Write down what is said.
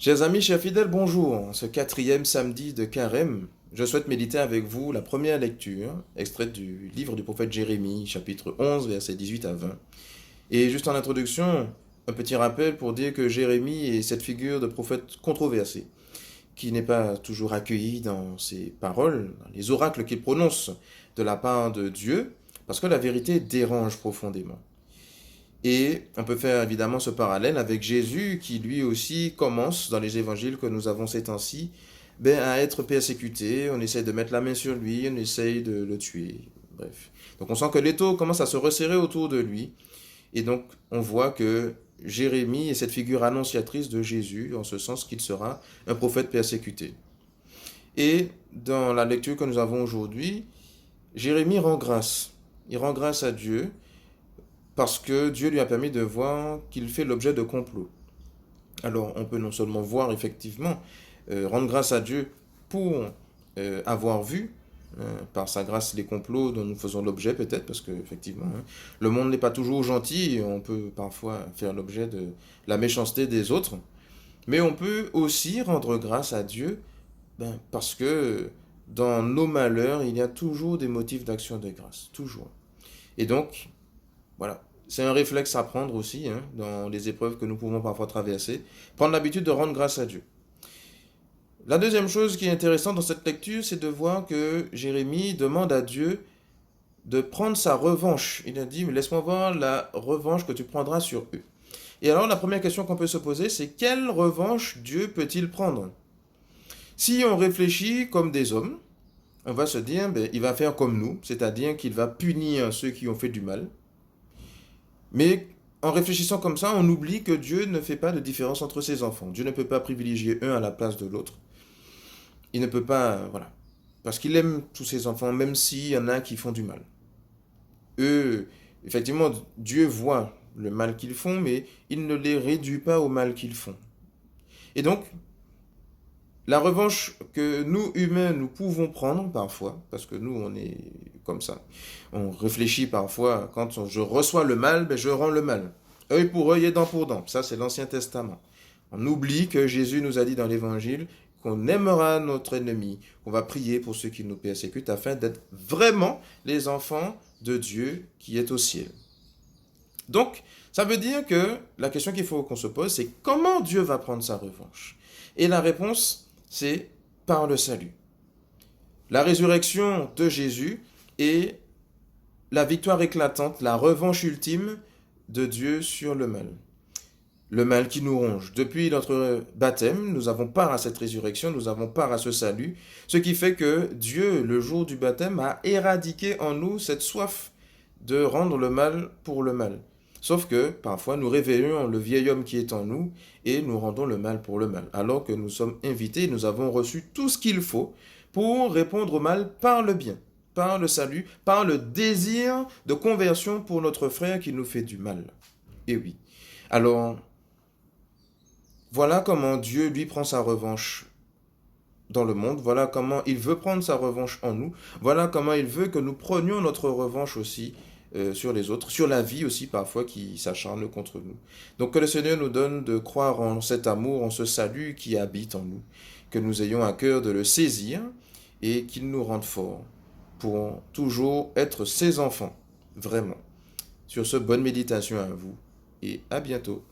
Chers amis, chers fidèles, bonjour. En ce quatrième samedi de Carême, je souhaite méditer avec vous la première lecture, extraite du livre du prophète Jérémie, chapitre 11, versets 18 à 20. Et juste en introduction, un petit rappel pour dire que Jérémie est cette figure de prophète controversé, qui n'est pas toujours accueilli dans ses paroles, dans les oracles qu'il prononce de la part de Dieu, parce que la vérité dérange profondément. Et on peut faire évidemment ce parallèle avec Jésus qui lui aussi commence dans les évangiles que nous avons ces temps-ci à être persécuté, on essaye de mettre la main sur lui, on essaye de le tuer, bref. Donc on sent que l'étau commence à se resserrer autour de lui et donc on voit que Jérémie est cette figure annonciatrice de Jésus en ce sens qu'il sera un prophète persécuté. Et dans la lecture que nous avons aujourd'hui, Jérémie rend grâce. Il rend grâce à Dieu parce que Dieu lui a permis de voir qu'il fait l'objet de complots. Alors on peut non seulement voir effectivement, rendre grâce à Dieu pour avoir vu par sa grâce les complots dont nous faisons l'objet peut-être, parce que effectivement le monde n'est pas toujours gentil et on peut parfois faire l'objet de la méchanceté des autres, mais on peut aussi rendre grâce à Dieu parce que dans nos malheurs il y a toujours des motifs d'action de grâce, toujours. Et donc voilà. C'est un réflexe à prendre aussi dans les épreuves que nous pouvons parfois traverser. Prendre l'habitude de rendre grâce à Dieu. La deuxième chose qui est intéressante dans cette lecture, c'est de voir que Jérémie demande à Dieu de prendre sa revanche. Il a dit, laisse-moi voir la revanche que tu prendras sur eux. Et alors la première question qu'on peut se poser, c'est quelle revanche Dieu peut-il prendre? Si on réfléchit comme des hommes, on va se dire, il va faire comme nous, c'est-à-dire qu'il va punir ceux qui ont fait du mal. Mais en réfléchissant comme ça, on oublie que Dieu ne fait pas de différence entre ses enfants. Dieu ne peut pas privilégier un à la place de l'autre. Il ne peut pas, voilà. Parce qu'il aime tous ses enfants, même s'il y en a qui font du mal. Eux, effectivement, Dieu voit le mal qu'ils font, mais il ne les réduit pas au mal qu'ils font. Et donc, la revanche que nous, humains, nous pouvons prendre parfois, parce que nous, on est comme ça. On réfléchit parfois, quand je reçois le mal, je rends le mal. Œil pour œil et dent pour dent. Ça, c'est l'Ancien Testament. On oublie que Jésus nous a dit dans l'Évangile qu'on aimera notre ennemi, qu'on va prier pour ceux qui nous persécutent, afin d'être vraiment les enfants de Dieu qui est au ciel. Donc, ça veut dire que la question qu'il faut qu'on se pose, c'est comment Dieu va prendre sa revanche? Et la réponse, c'est par le salut. La résurrection de Jésus est la victoire éclatante, la revanche ultime de Dieu sur le mal. Le mal qui nous ronge. Depuis notre baptême, nous avons part à cette résurrection, nous avons part à ce salut, ce qui fait que Dieu, le jour du baptême, a éradiqué en nous cette soif de rendre le mal pour le mal. Sauf que parfois nous réveillons le vieil homme qui est en nous et nous rendons le mal pour le mal. Alors que nous sommes invités, nous avons reçu tout ce qu'il faut pour répondre au mal par le bien, par le salut, par le désir de conversion pour notre frère qui nous fait du mal. Et oui. Alors, voilà comment Dieu lui prend sa revanche dans le monde, voilà comment il veut prendre sa revanche en nous, voilà comment il veut que nous prenions notre revanche aussi sur les autres, sur la vie aussi parfois qui s'acharne contre nous. Donc que le Seigneur nous donne de croire en cet amour, en ce salut qui habite en nous, que nous ayons à cœur de le saisir et qu'il nous rende forts pour toujours être ses enfants, vraiment. Sur ce, bonne méditation à vous et à bientôt.